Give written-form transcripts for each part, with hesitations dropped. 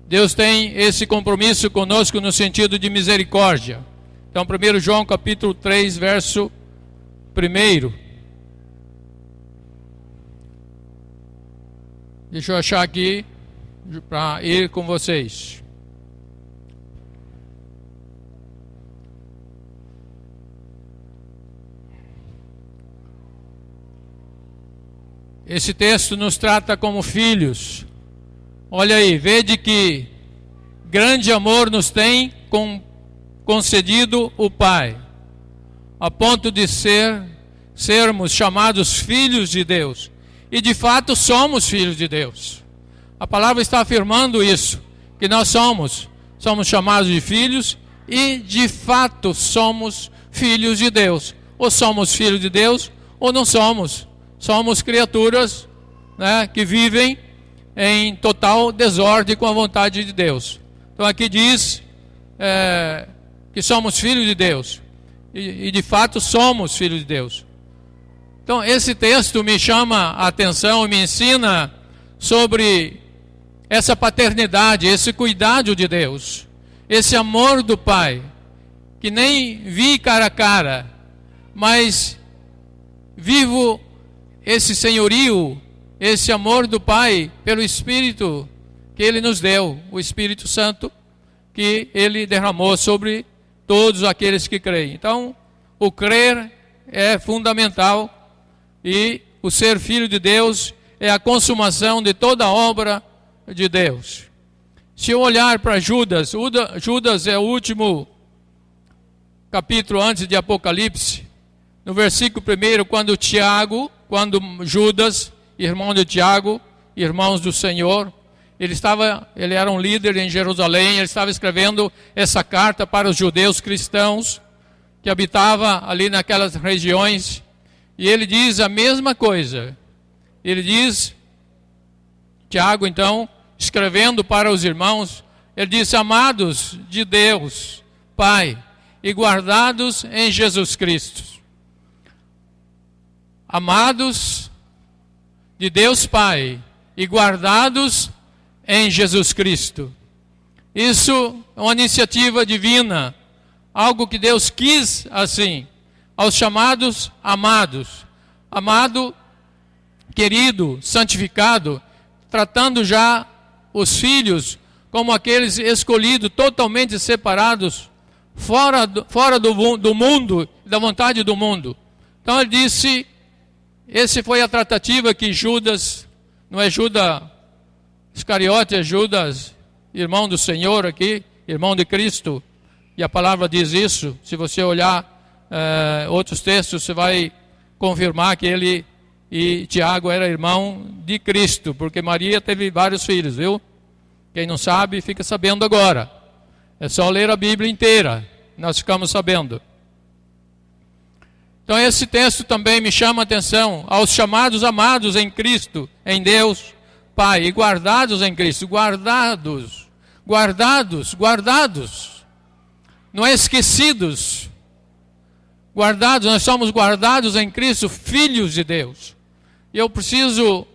Deus tem esse compromisso conosco no sentido de misericórdia. Então, 1 João capítulo 3, verso 1. Deixa eu achar aqui para ir com vocês. Esse texto nos trata como filhos. Olha aí, vede que grande amor nos tem concedido o Pai, a ponto de sermos chamados filhos de Deus. E de fato somos filhos de Deus. A palavra está afirmando isso, que nós somos chamados de filhos e de fato somos filhos de Deus. Ou somos filhos de Deus ou não somos. Somos criaturas, né, que vivem em total desordem com a vontade de Deus. Então aqui diz que somos filhos de Deus. E de fato somos filhos de Deus. Então esse texto me chama a atenção e me ensina sobre essa paternidade, esse cuidado de Deus. Esse amor do Pai, que nem vi cara a cara, mas vivo esse senhorio, esse amor do Pai pelo Espírito que Ele nos deu, o Espírito Santo que Ele derramou sobre todos aqueles que creem. Então, o crer é fundamental e o ser filho de Deus é a consumação de toda a obra de Deus. Se eu olhar para Judas, Judas é o último capítulo antes de Apocalipse, no versículo 1, quando Judas, irmão de Tiago, irmãos do Senhor, ele era um líder em Jerusalém, ele estava escrevendo essa carta para os judeus cristãos que habitavam ali naquelas regiões, e ele diz a mesma coisa. Ele diz, Tiago então, escrevendo para os irmãos, ele diz: amados de Deus, Pai, e guardados em Jesus Cristo. Amados de Deus Pai e guardados em Jesus Cristo. Isso é uma iniciativa divina, algo que Deus quis assim, aos chamados amados. Amado, querido, santificado, tratando já os filhos como aqueles escolhidos, totalmente separados, fora do mundo, da vontade do mundo. Então ele disse, esse foi a tratativa que Judas, não é Judas Iscariote, é Judas, irmão do Senhor aqui, irmão de Cristo, e a palavra diz isso. Se você olhar outros textos, você vai confirmar que ele e Tiago era irmão de Cristo, porque Maria teve vários filhos, viu? Quem não sabe, fica sabendo agora. É só ler a Bíblia inteira, nós ficamos sabendo. Então esse texto também me chama a atenção aos chamados amados em Cristo, em Deus Pai, e guardados em Cristo, guardados, não é esquecidos, guardados, nós somos guardados em Cristo, filhos de Deus. E eu preciso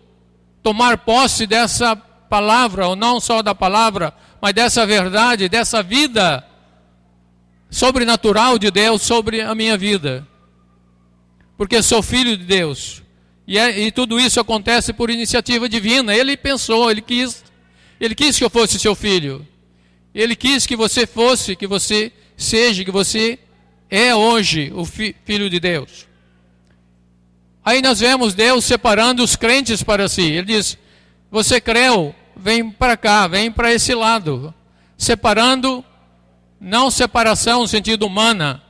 tomar posse dessa palavra, ou não só da palavra, mas dessa verdade, dessa vida sobrenatural de Deus sobre a minha vida. Porque sou filho de Deus. E tudo isso acontece por iniciativa divina. Ele pensou, Ele quis que eu fosse seu filho. Ele quis que você fosse, que você seja, que você é hoje o filho de Deus. Aí nós vemos Deus separando os crentes para si. Ele diz, você creu, vem para cá, vem para esse lado. Separando, não separação no sentido humana,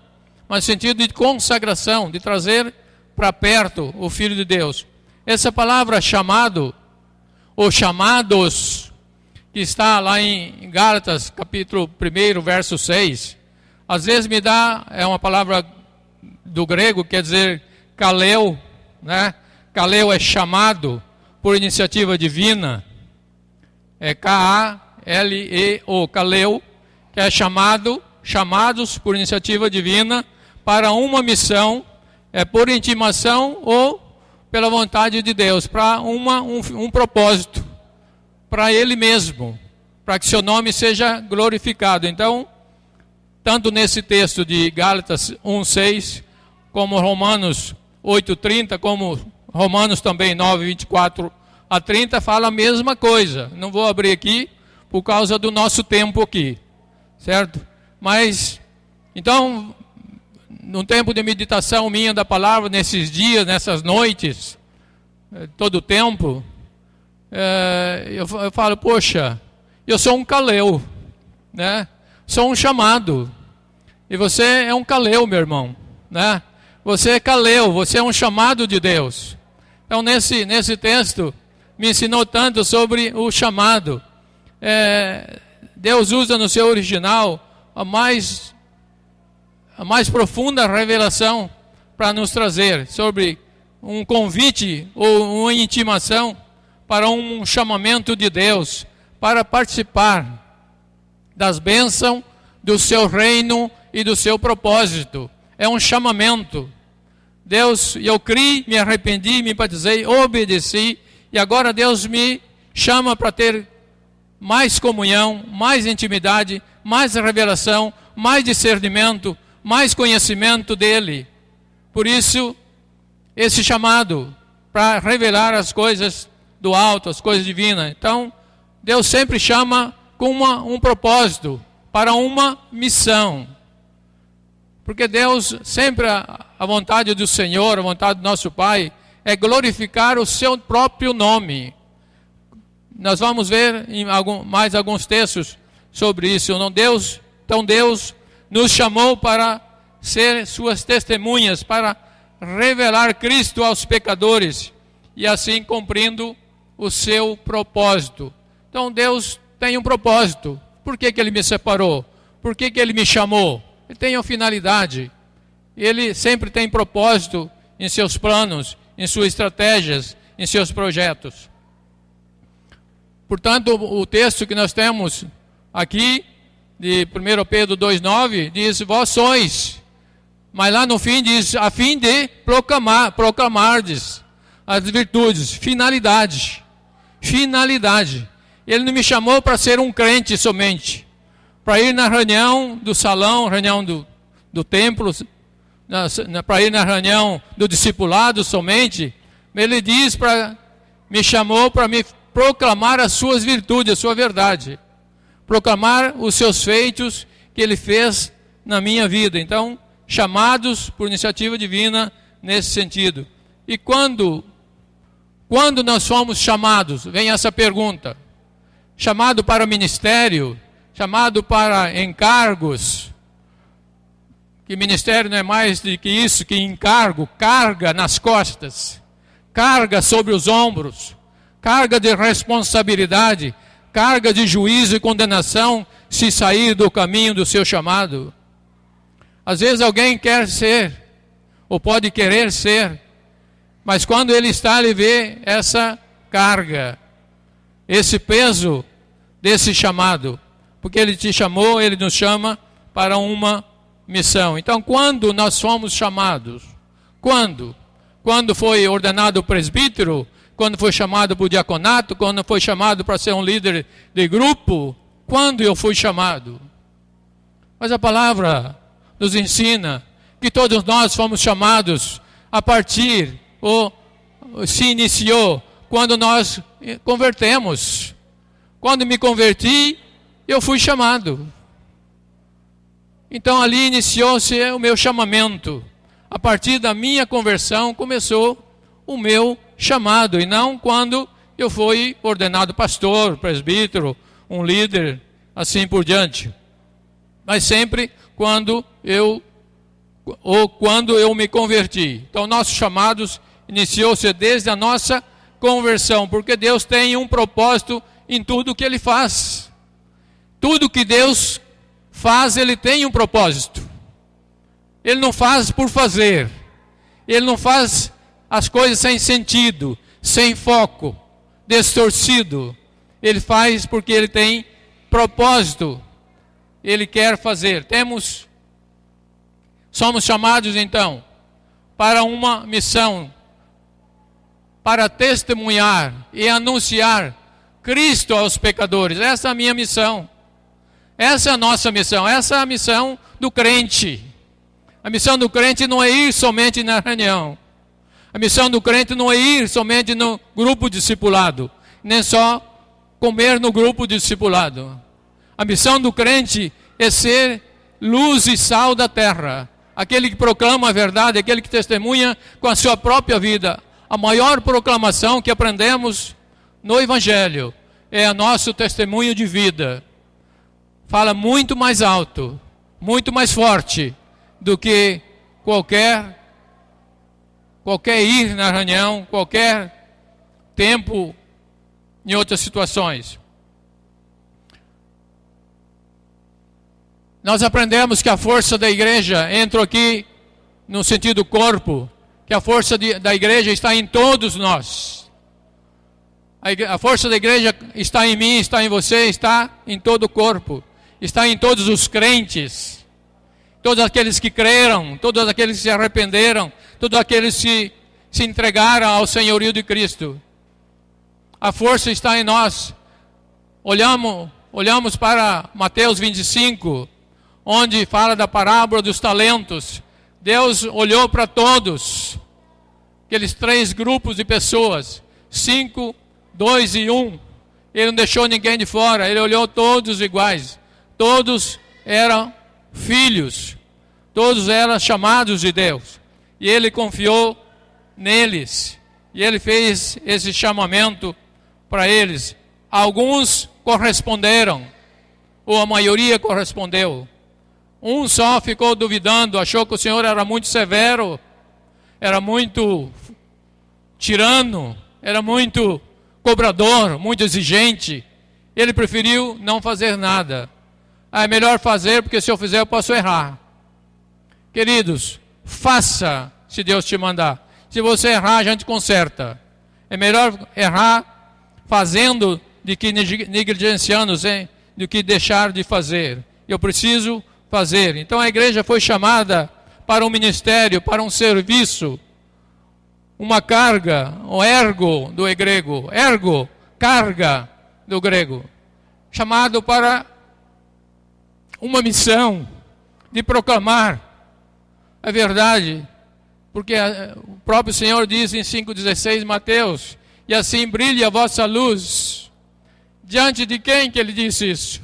mas no sentido de consagração, de trazer para perto o Filho de Deus. Essa palavra chamado, ou chamados, que está lá em Gálatas, capítulo 1, verso 6, às vezes me dá, é uma palavra do grego, quer dizer kaleo, né? Kaleo é chamado por iniciativa divina, é K-A-L-E-O, kaleo, que é chamados por iniciativa divina para uma missão, é por intimação ou pela vontade de Deus, para um propósito, para Ele mesmo, para que seu nome seja glorificado. Então, tanto nesse texto de Gálatas 1:6, como Romanos 8:30, como Romanos também 9:24-30, fala a mesma coisa. Não vou abrir aqui por causa do nosso tempo aqui, certo? Mas, então, no tempo de meditação minha da palavra, nesses dias, nessas noites, todo o tempo, eu falo, poxa, eu sou um caleu, né? Sou um chamado. E você é um caleu, meu irmão, né? Você é caleu, você é um chamado de Deus. Então, nesse texto, me ensinou tanto sobre o chamado. Deus usa no seu original a mais profunda revelação para nos trazer sobre um convite ou uma intimação para um chamamento de Deus, para participar das bênçãos do seu reino e do seu propósito. É um chamamento. Deus, eu criei, me arrependi, me batizei, obedeci, e agora Deus me chama para ter mais comunhão, mais intimidade, mais revelação, mais discernimento, mais conhecimento dele. Por isso, esse chamado para revelar as coisas do alto, as coisas divinas. Então, Deus sempre chama com um propósito, para uma missão. Porque Deus, sempre a vontade do Senhor, a vontade do nosso Pai, é glorificar o seu próprio nome. Nós vamos ver em mais alguns textos sobre isso. Então Deus nos chamou para ser suas testemunhas, para revelar Cristo aos pecadores e assim cumprindo o seu propósito. Então Deus tem um propósito. Por que Ele me separou? Por que Ele me chamou? Ele tem uma finalidade. Ele sempre tem propósito em seus planos, em suas estratégias, em seus projetos. Portanto, o texto que nós temos aqui, de 1 Pedro 2,9, diz, vós sois. Mas lá no fim diz, a fim de proclamardes as virtudes, finalidade. Finalidade. Ele não me chamou para ser um crente somente, para ir na reunião do salão, reunião do templo, para ir na reunião do discipulado somente. Ele diz me chamou para me proclamar as suas virtudes, a sua verdade. Proclamar os seus feitos que Ele fez na minha vida. Então, chamados por iniciativa divina nesse sentido. E quando nós somos chamados, vem essa pergunta. Chamado para ministério, chamado para encargos, que ministério não é mais do que isso, que encargo, carga nas costas, carga sobre os ombros, carga de responsabilidade, carga de juízo e condenação, se sair do caminho do seu chamado. Às vezes alguém quer ser, ou pode querer ser, mas quando ele está, ele vê essa carga, esse peso desse chamado, porque Ele te chamou, Ele nos chama para uma missão. Então, quando nós fomos chamados? Quando? Quando foi ordenado presbítero? Quando foi chamado para o diaconato? Quando foi chamado para ser um líder de grupo? Quando eu fui chamado? Mas a palavra nos ensina que todos nós fomos chamados a partir, ou se iniciou, quando nós convertemos. Quando me converti, eu fui chamado. Então ali iniciou-se o meu chamamento. A partir da minha conversão começou o meu chamado. E não quando eu fui ordenado pastor, presbítero, um líder, assim por diante. Mas sempre quando eu me converti. Então nossos chamados iniciou-se desde a nossa conversão. Porque Deus tem um propósito em tudo que Ele faz. Tudo que Deus faz, Ele tem um propósito. Ele não faz por fazer. Ele não faz as coisas sem sentido, sem foco, distorcido. Ele faz porque Ele tem propósito. Ele quer fazer. Somos chamados então para uma missão, para testemunhar e anunciar Cristo aos pecadores. Essa é a minha missão. Essa é a nossa missão. Essa é a missão do crente. A missão do crente não é ir somente na reunião. A missão do crente não é ir somente no grupo discipulado, nem só comer no grupo discipulado. A missão do crente é ser luz e sal da terra. Aquele que proclama a verdade, aquele que testemunha com a sua própria vida. A maior proclamação que aprendemos no Evangelho é o nosso testemunho de vida. Fala muito mais alto, muito mais forte do que qualquer ir na reunião, qualquer tempo em outras situações. Nós aprendemos que a força da igreja, entra aqui no sentido corpo, que a força da igreja está em todos nós. A força da igreja está em mim, está em você, está em todo o corpo, está em todos os crentes, todos aqueles que creram, todos aqueles que se arrependeram, todos aqueles que se entregaram ao senhorio de Cristo. A força está em nós. Olhamos para Mateus 25, onde fala da parábola dos talentos. Deus olhou para todos, aqueles 3 grupos de pessoas, 5, 2 e 1. Ele não deixou ninguém de fora, ele olhou todos iguais. Todos eram filhos, todos eram chamados de Deus. E ele confiou neles, e ele fez esse chamamento para eles. Alguns corresponderam, ou a maioria correspondeu. Um só ficou duvidando, achou que o Senhor era muito severo, era muito tirano, era muito cobrador, muito exigente. Ele preferiu não fazer nada. É melhor fazer, porque se eu fizer eu posso errar. Queridos, faça se Deus te mandar. Se você errar, a gente conserta. É melhor errar fazendo do que negligenciando, do que deixar de fazer. Eu preciso fazer. Então a igreja foi chamada para um ministério, para um serviço, uma carga, o ergo do grego, ergo, carga do grego, chamado para uma missão de proclamar a verdade, porque o próprio Senhor diz em 5,16 Mateus, e assim brilhe a vossa luz. Diante de quem que ele disse isso?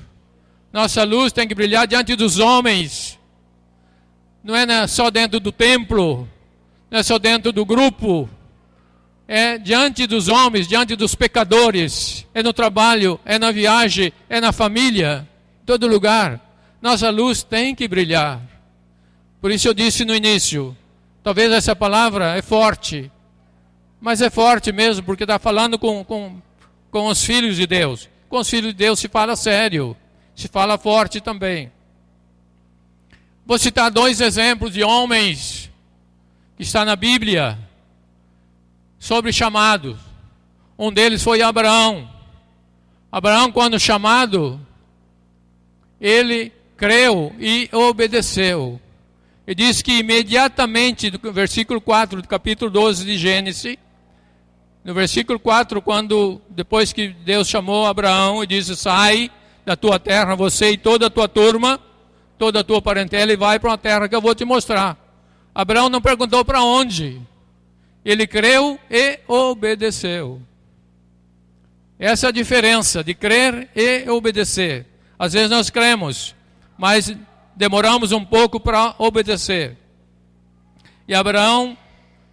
Nossa luz tem que brilhar diante dos homens. Não é só dentro do templo, não é só dentro do grupo. É diante dos homens, diante dos pecadores. É no trabalho, é na viagem, é na família, em todo lugar. Nossa luz tem que brilhar. Por isso eu disse no início, talvez essa palavra é forte, mas é forte mesmo, porque está falando com os filhos de Deus. Com os filhos de Deus se fala sério, se fala forte também. Vou citar 2 exemplos de homens que está na Bíblia sobre chamados. Um deles foi Abraão. Abraão, quando chamado, ele creu e obedeceu. E diz que imediatamente, no versículo 4 do capítulo 12 de Gênesis, no versículo 4, depois que Deus chamou Abraão e disse, sai da tua terra, você e toda a tua turma, toda a tua parentela, e vai para uma terra que eu vou te mostrar. Abraão não perguntou para onde. Ele creu e obedeceu. Essa é a diferença de crer e obedecer. Às vezes nós cremos, mas demoramos um pouco para obedecer. E Abraão,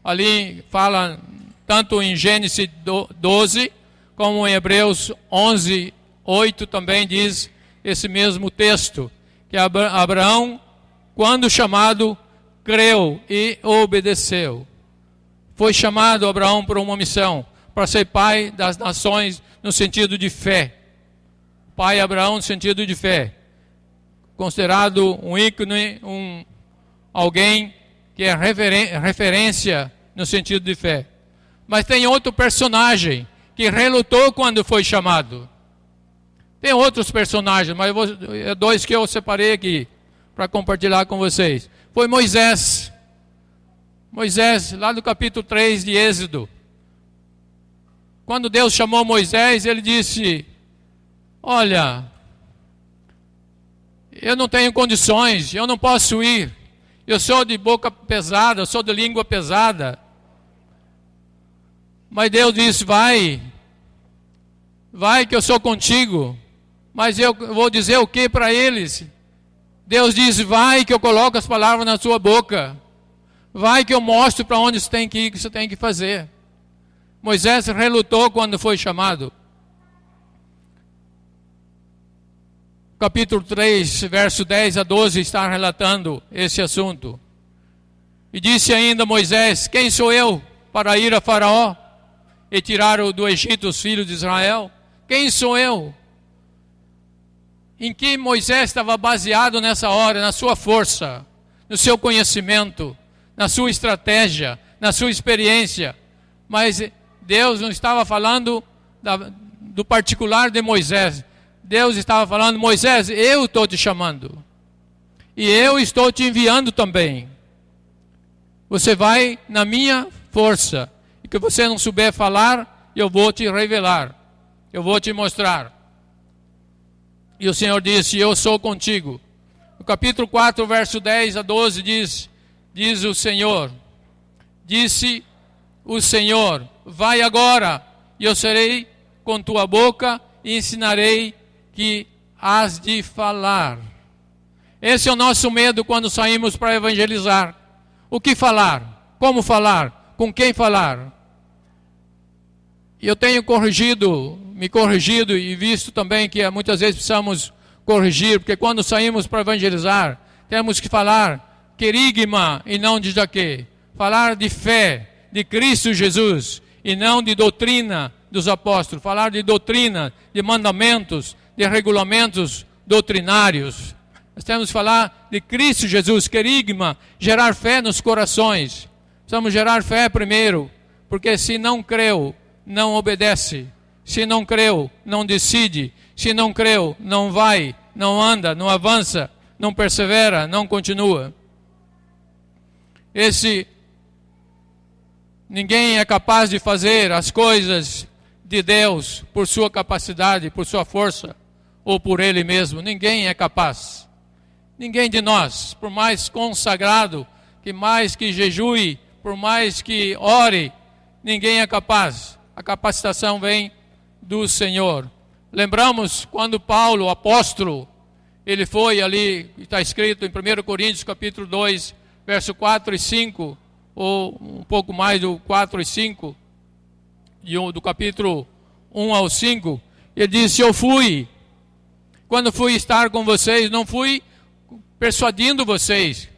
ali fala, tanto em Gênesis 12, como em Hebreus 11, 8 também diz esse mesmo texto, que Abraão, quando chamado, creu e obedeceu. Foi chamado Abraão por uma missão, para ser pai das nações no sentido de fé. Pai Abraão no sentido de fé. Considerado um ícone, alguém que é referência no sentido de fé. Mas tem outro personagem que relutou quando foi chamado. Tem outros personagens, mas 2 que eu separei aqui para compartilhar com vocês. Foi Moisés. Moisés, lá no capítulo 3 de Êxodo. Quando Deus chamou Moisés, ele disse: olha, eu não tenho condições, eu não posso ir. Eu sou de boca pesada, eu sou de língua pesada. Mas Deus disse: vai que eu sou contigo. Mas eu vou dizer o que para eles? Deus disse: vai que eu coloco as palavras na sua boca. Vai que eu mostro para onde você tem que ir, o que você tem que fazer. Moisés relutou quando foi chamado. Capítulo 3, verso 10 a 12 está relatando esse assunto. E disse ainda Moisés: quem sou eu para ir a Faraó e tirar do Egito os filhos de Israel? Quem sou eu? Em que Moisés estava baseado nessa hora? Na sua força, no seu conhecimento, na sua estratégia, na sua experiência. Mas Deus não estava falando do particular de Moisés. Deus estava falando: Moisés, eu estou te chamando. E eu estou te enviando também. Você vai na minha força. E que você não souber falar, eu vou te revelar. Eu vou te mostrar. E o Senhor disse: eu sou contigo. No capítulo 4, verso 10 a 12 diz o Senhor: disse o Senhor: vai agora, e eu serei com tua boca e ensinarei que has de falar. Esse é o nosso medo quando saímos para evangelizar. O que falar? Como falar? Com quem falar? E eu tenho me corrigido e visto também que muitas vezes precisamos corrigir, porque quando saímos para evangelizar, temos que falar querigma e não de jaque. Falar de fé, de Cristo Jesus, e não de doutrina dos apóstolos. Falar de doutrina, de mandamentos, de regulamentos doutrinários. Nós temos que falar de Cristo Jesus, querigma, gerar fé nos corações. Precisamos gerar fé primeiro, porque se não creu, não obedece. Se não creu, não decide. Se não creu, não vai, não anda, não avança, não persevera, não continua. Ninguém é capaz de fazer as coisas de Deus por sua capacidade, por sua força, ou por Ele mesmo. Ninguém é capaz. Ninguém de nós, por mais consagrado, que mais que jejue, por mais que ore, ninguém é capaz. A capacitação vem do Senhor. Lembramos quando Paulo, o apóstolo, ele foi ali, está escrito em 1 Coríntios capítulo 2, verso 4 e 5, ou um pouco mais do 4 e 5, do capítulo 1 ao 5, ele disse: eu fui, quando fui estar com vocês, não fui persuadindo vocês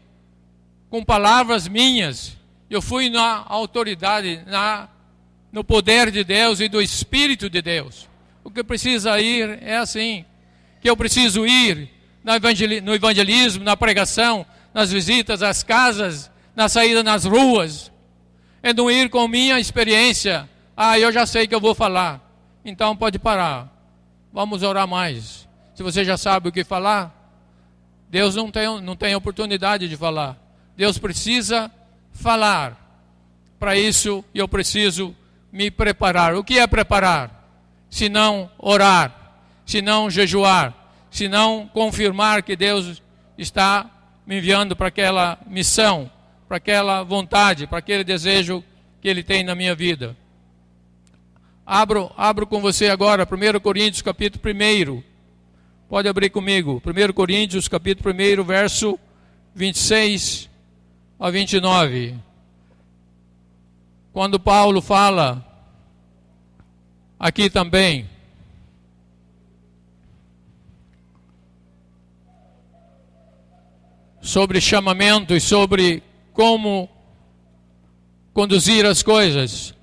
com palavras minhas, eu fui na autoridade, no poder de Deus e do Espírito de Deus. O que precisa ir é assim, que eu preciso ir no evangelismo, na pregação, nas visitas às casas, na saída nas ruas. É não ir com minha experiência. Eu já sei que eu vou falar. Então pode parar. Vamos orar mais. Se você já sabe o que falar, Deus não tem oportunidade de falar. Deus precisa falar. Para isso eu preciso me preparar. O que é preparar? Se não orar, se não jejuar, se não confirmar que Deus está me enviando para aquela missão, para aquela vontade, para aquele desejo que Ele tem na minha vida. Abro com você agora 1 Coríntios capítulo 1. Pode abrir comigo. 1 Coríntios capítulo 1, verso 26 a 29. Quando Paulo fala aqui também sobre chamamento e sobre como conduzir as coisas.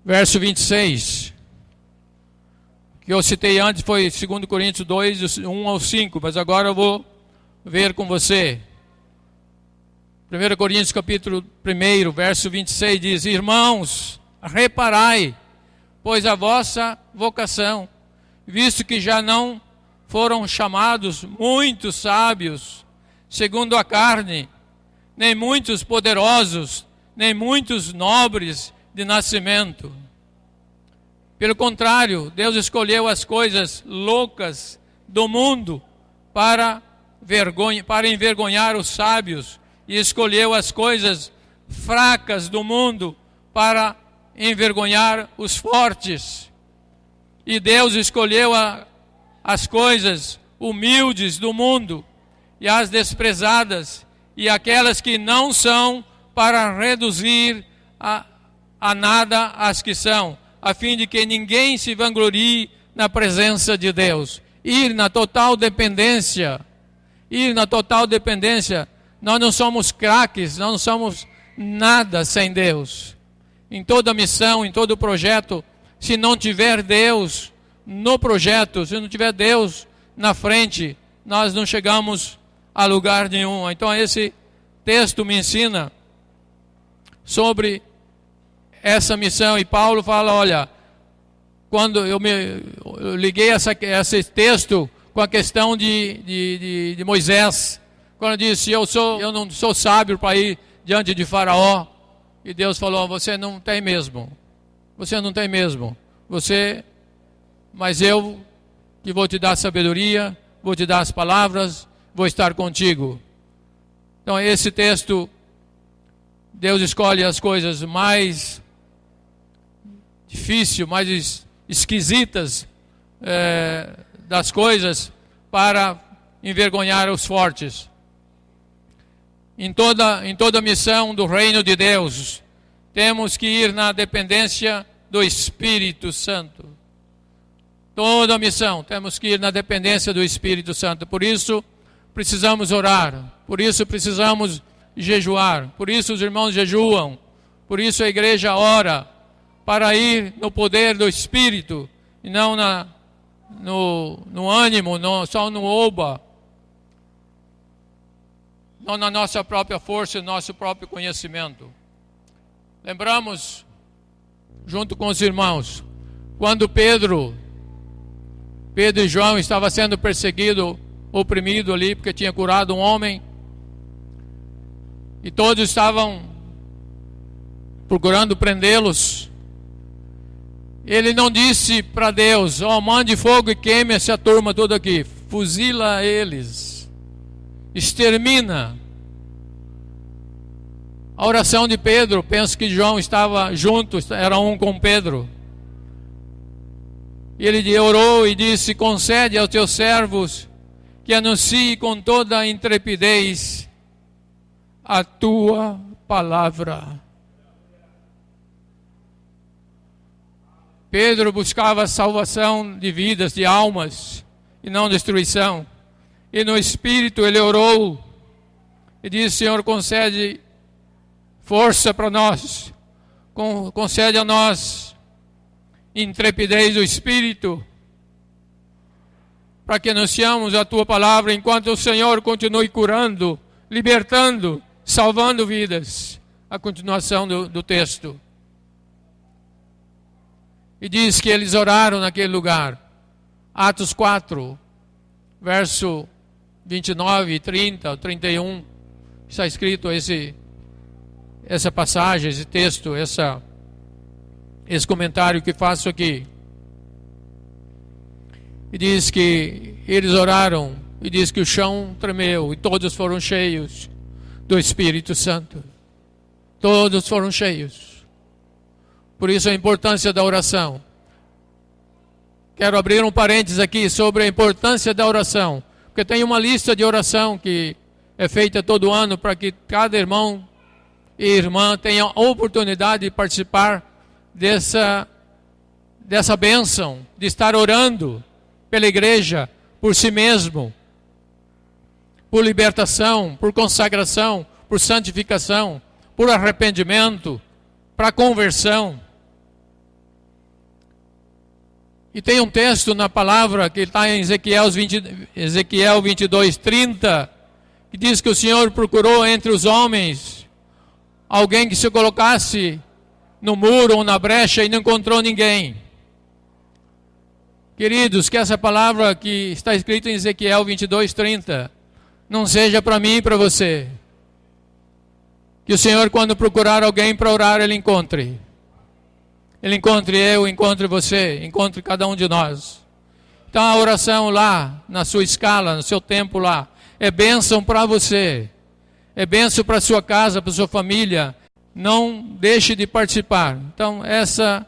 Verso 26, que eu citei antes, foi 2 Coríntios 2, 1 ao 5, mas agora eu vou ver com você. 1 Coríntios capítulo 1, verso 26 diz: irmãos, reparai, pois a vossa vocação, visto que já não foram chamados muitos sábios, segundo a carne, nem muitos poderosos, nem muitos nobres de nascimento. Pelo contrário, Deus escolheu as coisas loucas do mundo para envergonhar os sábios, e escolheu as coisas fracas do mundo para envergonhar os fortes. E Deus escolheu as coisas humildes do mundo e as desprezadas e aquelas que não são, para reduzir a nada as que são, a fim de que ninguém se vanglorie na presença de Deus. Ir na total dependência. Nós não somos craques, nós não somos nada sem Deus. Em toda missão, em todo projeto, se não tiver Deus no projeto, se não tiver Deus na frente, nós não chegamos a lugar nenhum. Então esse texto me ensina sobre essa missão. E Paulo fala, olha, quando eu liguei esse texto com a questão de Moisés, quando disse, eu não sou sábio para ir diante de Faraó, e Deus falou, você não tem mesmo, mas eu que vou te dar sabedoria, vou te dar as palavras, vou estar contigo. Então esse texto, Deus escolhe as coisas mais difíceis, mais esquisitas das coisas para envergonhar os fortes. Em toda missão do reino de Deus, temos que ir na dependência do Espírito Santo. Toda missão, temos que ir na dependência do Espírito Santo. Por isso, precisamos orar. Por isso, precisamos jejuar. Por isso, os irmãos jejuam. Por isso, a igreja ora para ir no poder do Espírito e não no ânimo, só no oba. Não na nossa própria força e nosso próprio conhecimento. Lembramos, junto com os irmãos, quando Pedro e João estavam sendo perseguidos, oprimidos ali, porque tinha curado um homem, e todos estavam procurando prendê-los. Ele não disse para Deus, mande fogo e queime essa turma toda aqui, fuzila eles, extermina. A oração de Pedro, penso que João estava junto, era um com Pedro. Ele orou e disse, concede aos teus servos que anuncie com toda a intrepidez a tua palavra. Pedro buscava a salvação de vidas, de almas, e não destruição. E no Espírito ele orou e disse, Senhor, concede força para nós, concede a nós intrepidez do Espírito, para que anunciamos a tua palavra enquanto o Senhor continue curando, libertando, salvando vidas. A continuação do texto. E diz que eles oraram naquele lugar. Atos 4, verso 29, 30, 31. Está escrito essa passagem, esse texto, esse comentário que faço aqui. E diz que eles oraram, e diz que o chão tremeu, e todos foram cheios do Espírito Santo. Todos foram cheios. Por isso a importância da oração. Quero abrir um parênteses aqui sobre a importância da oração, porque tem uma lista de oração que é feita todo ano para que cada irmão e irmã tenha a oportunidade de participar dessa bênção, de estar orando pela igreja, por si mesmo, por libertação, por consagração, por santificação, por arrependimento, para conversão. E tem um texto na palavra que está em Ezequiel 22, 30, que diz que o Senhor procurou entre os homens alguém que se colocasse no muro ou na brecha e não encontrou ninguém. Queridos, que essa palavra que está escrita em Ezequiel 22, 30 não seja para mim e para você. Que o Senhor, quando procurar alguém para orar, Ele encontre. Ele encontre eu, encontre você, encontre cada um de nós. Então a oração lá, na sua escala, no seu tempo lá, é bênção para você. É bênção para a sua casa, para a sua família. Não deixe de participar. Então essa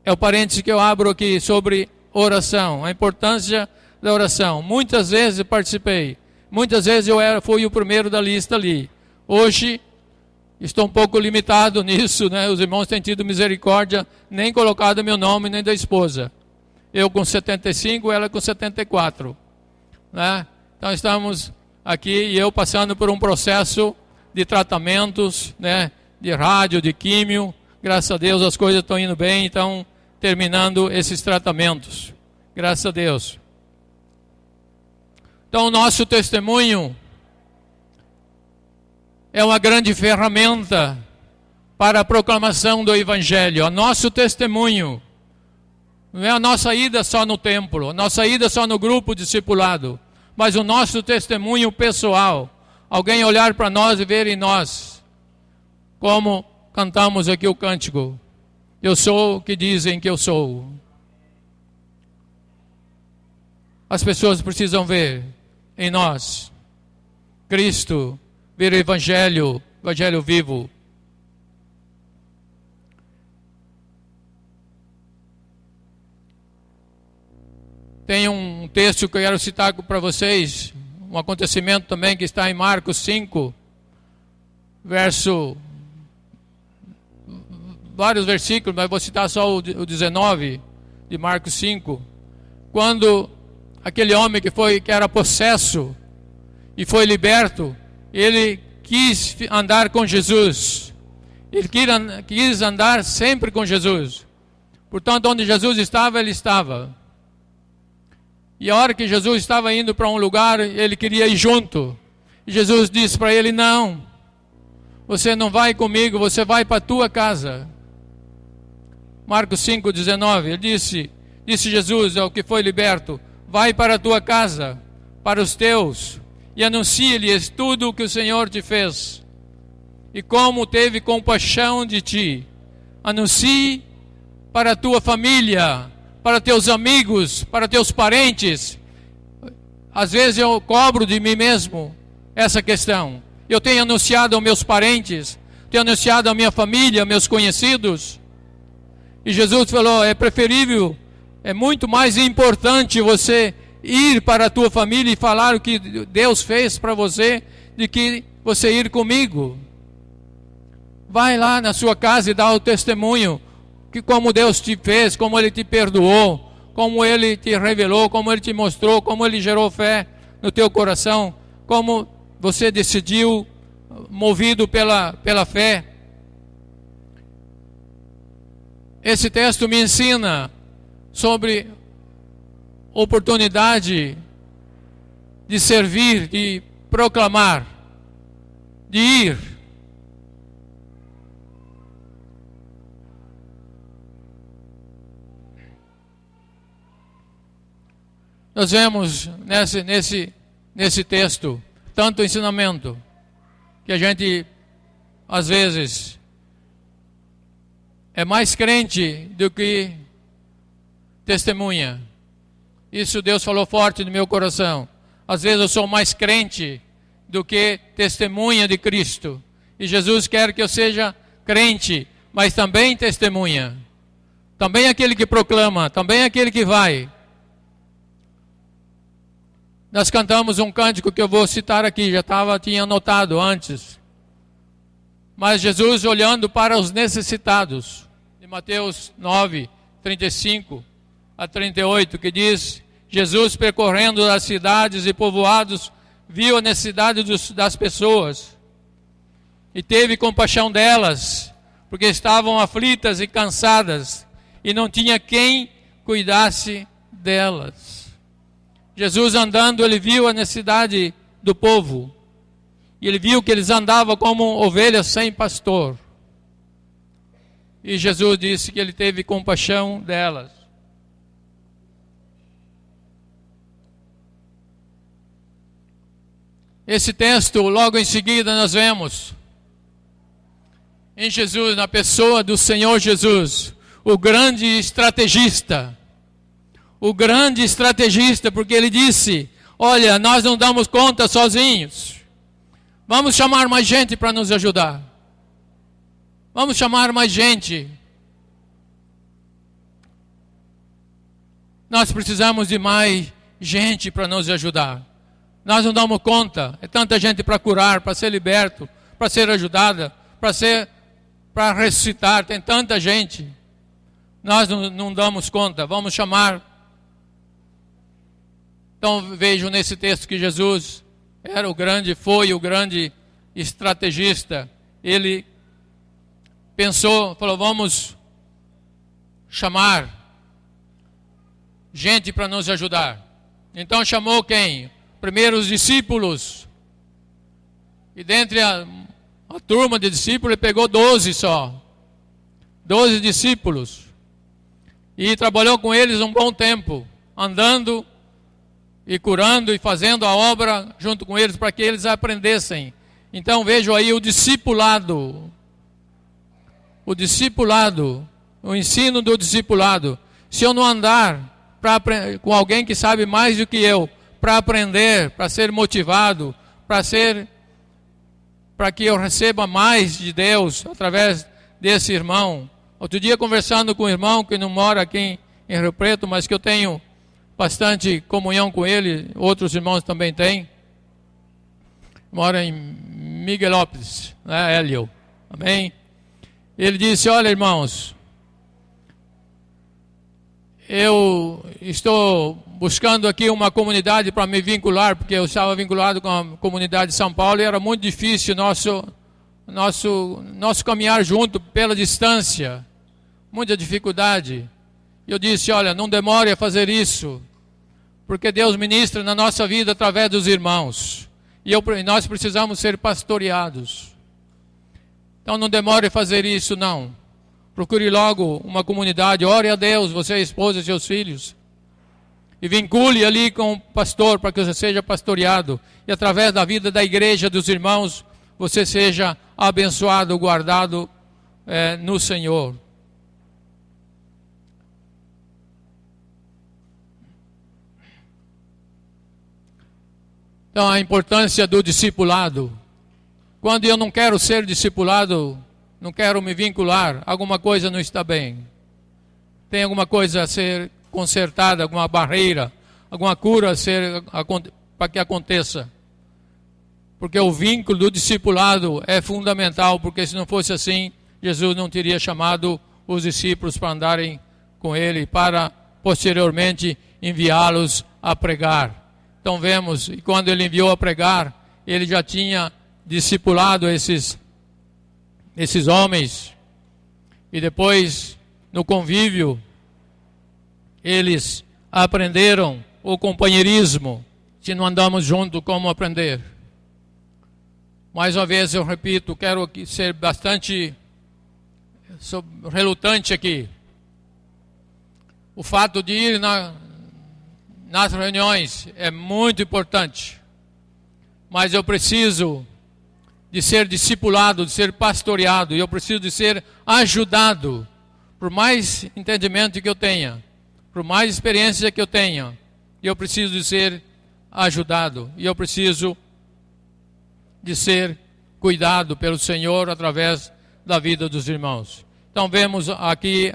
é o parêntese que eu abro aqui sobre oração. A importância da oração. Muitas vezes eu participei. Muitas vezes fui o primeiro da lista ali. Hoje estou um pouco limitado nisso, né? Os irmãos têm tido misericórdia, nem colocado meu nome, nem da esposa. Eu com 75, ela com 74. Né? Então estamos aqui e eu passando por um processo de tratamentos, né? De rádio, de químio. Graças a Deus as coisas estão indo bem, então terminando esses tratamentos. Graças a Deus. Então o nosso testemunho é uma grande ferramenta para a proclamação do Evangelho. O nosso testemunho não é a nossa ida só no templo, a nossa ida só no grupo discipulado, mas o nosso testemunho pessoal. Alguém olhar para nós e ver em nós, como cantamos aqui o cântico. Eu sou o que dizem que eu sou. As pessoas precisam ver em nós Cristo, ver o Evangelho vivo. Tem um texto que eu quero citar para vocês, um acontecimento também que está em Marcos 5, vários versículos, mas vou citar só o 19 de Marcos 5, quando aquele homem que era possesso e foi liberto, ele quis andar com Jesus. Ele quis andar sempre com Jesus. Portanto, onde Jesus estava, ele estava. E a hora que Jesus estava indo para um lugar, ele queria ir junto. E Jesus disse para ele, não, você não vai comigo, você vai para a tua casa. Marcos 5,19, ele disse Jesus ao que foi liberto, vai para a tua casa, para os teus, e anuncie-lhes tudo o que o Senhor te fez, e como teve compaixão de ti. Anuncie para a tua família, para teus amigos, para teus parentes. Às vezes eu cobro de mim mesmo essa questão. Eu tenho anunciado aos meus parentes, tenho anunciado à minha família, meus conhecidos. E Jesus falou, é preferível, é muito mais importante você ir para a tua família e falar o que Deus fez para você, de que você ir comigo. Vai lá na sua casa e dá o testemunho, que como Deus te fez, como Ele te perdoou, como Ele te revelou, como Ele te mostrou, como Ele gerou fé no teu coração, como você decidiu, movido pela fé. Esse texto me ensina sobre oportunidade de servir, de proclamar, de ir. Nós vemos nesse texto tanto ensinamento que a gente às vezes é mais crente do que testemunha. Isso Deus falou forte no meu coração. Às vezes eu sou mais crente do que testemunha de Cristo. E Jesus quer que eu seja crente, mas também testemunha. Também aquele que proclama, também aquele que vai. Nós cantamos um cântico que eu vou citar aqui, tinha anotado antes. Mas Jesus olhando para os necessitados, de Mateus 9, 35 a 38, que diz, Jesus percorrendo as cidades e povoados, viu a necessidade das pessoas e teve compaixão delas, porque estavam aflitas e cansadas e não tinha quem cuidasse delas. Jesus andando, ele viu a necessidade do povo e ele viu que eles andavam como ovelhas sem pastor. E Jesus disse que ele teve compaixão delas. Esse texto, logo em seguida, nós vemos em Jesus, na pessoa do Senhor Jesus, o grande estrategista. O grande estrategista, porque ele disse: olha, nós não damos conta sozinhos. Vamos chamar mais gente para nos ajudar. Vamos chamar mais gente. Nós precisamos de mais gente para nos ajudar. Nós não damos conta. É tanta gente para curar, para ser liberto, para ser ajudada, para ressuscitar. Tem tanta gente. Nós não damos conta. Vamos chamar. Então vejo nesse texto que Jesus foi o grande estrategista. Ele pensou, falou: vamos chamar gente para nos ajudar. Então chamou quem? Primeiro os discípulos. E dentre a turma de discípulos, ele pegou 12 só. 12 discípulos. E trabalhou com eles um bom tempo, andando e curando e fazendo a obra junto com eles para que eles aprendessem. Então vejo aí o discipulado. O discipulado, o ensino do discipulado. Se eu não andar com alguém que sabe mais do que eu, para aprender, para ser motivado, para que eu receba mais de Deus através desse irmão. Outro dia, conversando com um irmão que não mora aqui em Rio Preto, mas que eu tenho bastante comunhão com ele, outros irmãos também têm. Mora em Miguelópolis, né, Hélio? Amém? Ele disse: olha, irmãos, eu estou buscando aqui uma comunidade para me vincular, porque eu estava vinculado com a comunidade de São Paulo e era muito difícil nosso caminhar junto pela distância, muita dificuldade. Eu disse: olha, não demore a fazer isso, porque Deus ministra na nossa vida através dos irmãos, e nós precisamos ser pastoreados. Então não demore a fazer isso, não. Procure logo uma comunidade, ore a Deus, você, a esposa e seus filhos. E vincule ali com o pastor para que você seja pastoreado. E através da vida da igreja, dos irmãos, você seja abençoado, guardado no Senhor. Então a importância do discipulado. Quando eu não quero ser discipulado, não quero me vincular, alguma coisa não está bem. Tem alguma coisa a ser consertada, alguma barreira, alguma cura para que aconteça. Porque o vínculo do discipulado é fundamental, porque se não fosse assim, Jesus não teria chamado os discípulos para andarem com ele, para posteriormente enviá-los a pregar. Então vemos, e quando ele enviou a pregar, ele já tinha discipulado esses homens, e depois no convívio eles aprenderam o companheirismo. Se não andamos juntos, como aprender? Mais uma vez eu repito, quero ser bastante relutante aqui. O fato de ir nas reuniões é muito importante, mas eu preciso de ser discipulado, de ser pastoreado, e eu preciso de ser ajudado. Por mais entendimento que eu tenha, por mais experiência que eu tenha, eu preciso de ser ajudado, e eu preciso de ser cuidado pelo Senhor através da vida dos irmãos. Então vemos aqui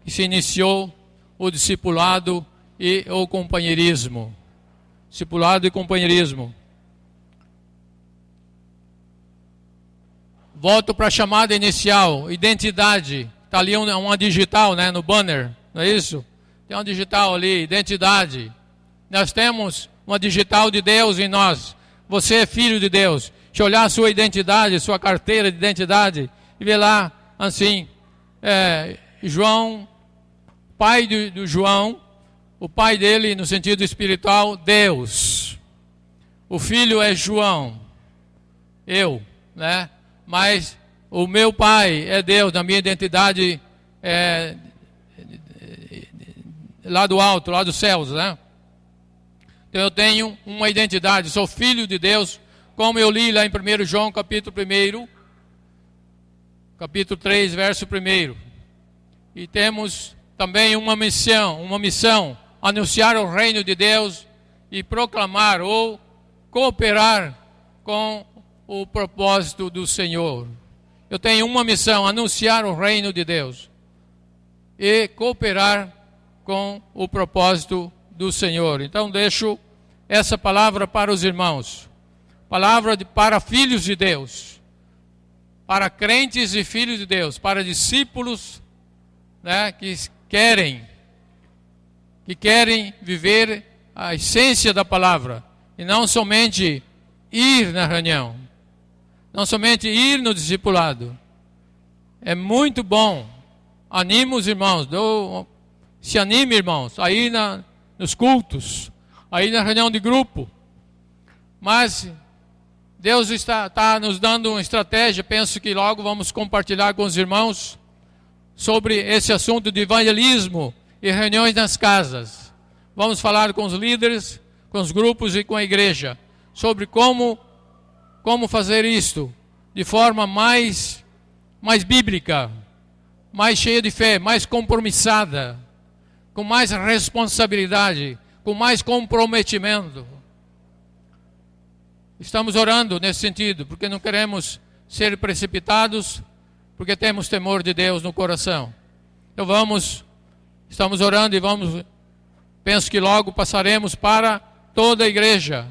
que se iniciou o discipulado e o companheirismo. Discipulado e companheirismo. Volto para a chamada inicial, identidade. Está ali uma digital, né, no banner, não é isso? Tem uma digital ali, identidade. Nós temos uma digital de Deus em nós. Você é filho de Deus. Se olhar a sua identidade, sua carteira de identidade, e ver lá, assim, João, pai do João, o pai dele, no sentido espiritual, Deus. O filho é João, eu, né? Mas o meu pai é Deus, na minha identidade lá do alto, lá dos céus, né? Então eu tenho uma identidade, sou filho de Deus, como eu li lá em 1 João capítulo capítulo 3, verso 1. E temos também uma missão, anunciar o reino de Deus e proclamar ou cooperar com o propósito do Senhor. Eu tenho uma missão, anunciar o reino de Deus e cooperar com o propósito do Senhor. Então deixo essa palavra para os irmãos. Palavra para filhos de Deus, para crentes e filhos de Deus, para discípulos, né, que querem viver a essência da palavra e não somente ir na reunião, não somente ir no discipulado. É muito bom. Animo os irmãos, se anime, irmãos, aí nos cultos, aí na reunião de grupo. Mas Deus está nos dando uma estratégia, penso que logo vamos compartilhar com os irmãos sobre esse assunto de evangelismo e reuniões nas casas. Vamos falar com os líderes, com os grupos e com a igreja sobre como fazer isto de forma mais bíblica, mais cheia de fé, mais compromissada, com mais responsabilidade, com mais comprometimento. Estamos orando nesse sentido, porque não queremos ser precipitados, porque temos temor de Deus no coração. Então estamos orando e penso que logo passaremos para toda a igreja,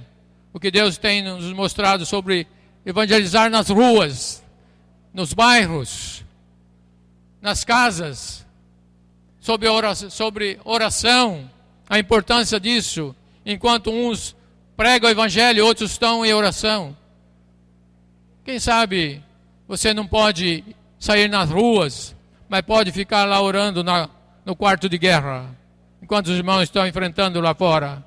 o que Deus tem nos mostrado sobre evangelizar nas ruas, nos bairros, nas casas, sobre oração, a importância disso, enquanto uns pregam o evangelho, outros estão em oração. Quem sabe você não pode sair nas ruas, mas pode ficar lá orando no quarto de guerra, enquanto os irmãos estão enfrentando lá fora.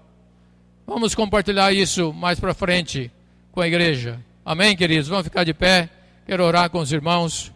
Vamos compartilhar isso mais para frente com a igreja. Amém, queridos? Vamos ficar de pé. Quero orar com os irmãos.